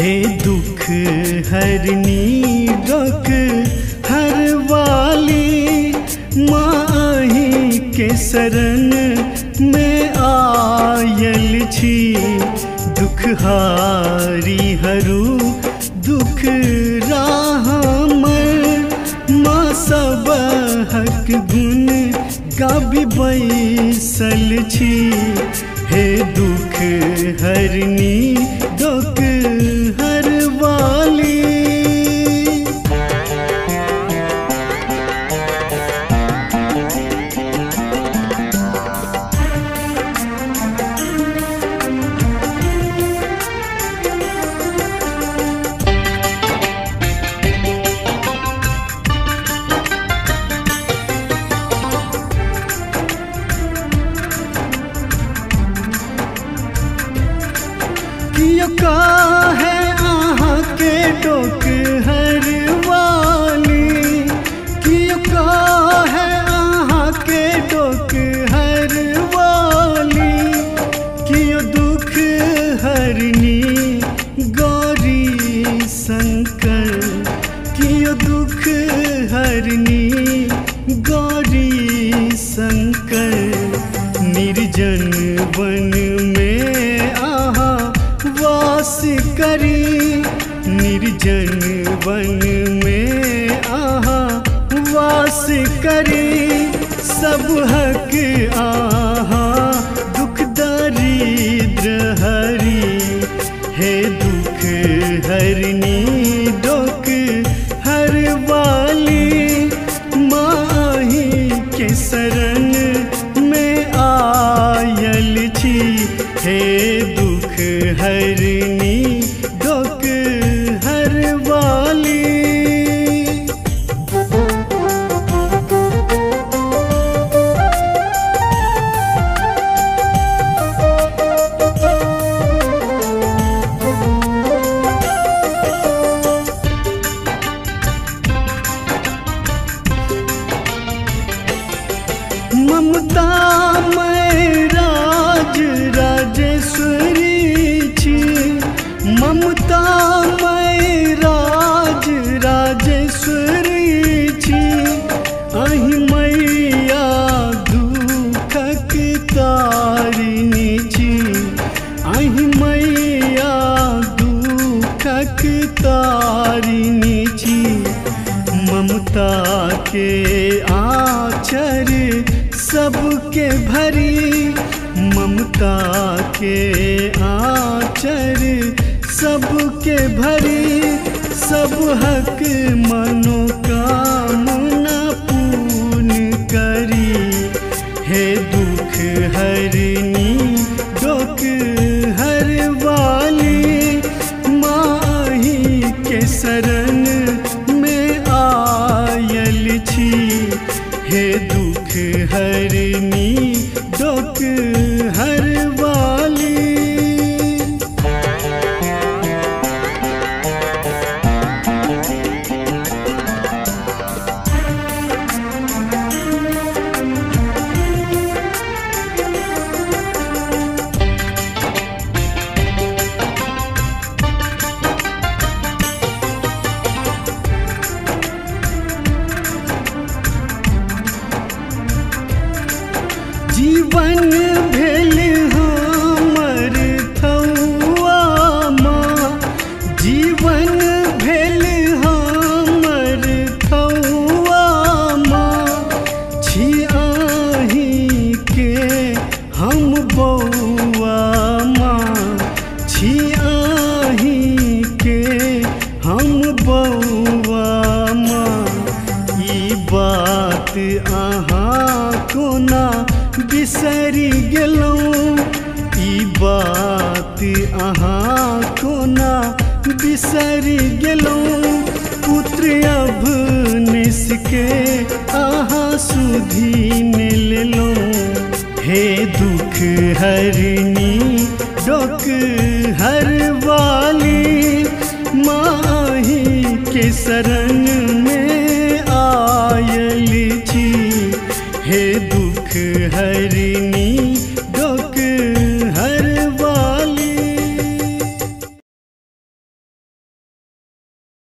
हे दुख हरनी दुख हर वाली माही के शरण में आयल छी। दुख हारी हरू दुख राहमर माँ सब हक गुण गाबी बैसल छी। हे दुख हरनी दुख हर वाली। कियो काहे अहाँ के दुख हर वाली, कियो काहे अहाँ के दुख हर वाली। कियो दुख हरनी गौरी शंकर, कियो दुख हरनी गौरी शंकर। निर्जन वन में आहा वास करी, निर्जन वन में आहा वास करी। सब हक आहा दुख दरिद्र हरी। हे दुख हरनी दुख हर वाली माही के शरण में आयल छी। हे दुख हरनी दुख हर वाली। ममता मैं राज राजेश्वरी छी। ममता मैं राज राजेश्वरी छी। अहि मैया दुखक तारिणी छी। अहि मैया दुखक तारिणी छी। ममता के आचर सबके भरी, ममता के आचर सबके भरी। सब हक मनोकामना पूर्ण करी। हे दुख हरनी दुख हर वाली माही के शरण में आयल छी। हे दुख हरनी दुख हर वाली। जीवन भेल हमर थौआ माँ, जीवन भेल हमर थौआ माँ। छी अहीं के हम बौआ माँ, छी अहीं के हम बौआ माँ। ई बात अहाँ कोना बिसरि गेलहुँ, ई बात अहाँ कोना बिसरि गेलहुँ। पुत्र अवनीश के अहाँ सुधी ने लेलहुँ। हे दुख हरनी दुख हर वाली माही के शरण में आयल छी। हे दुख हरनी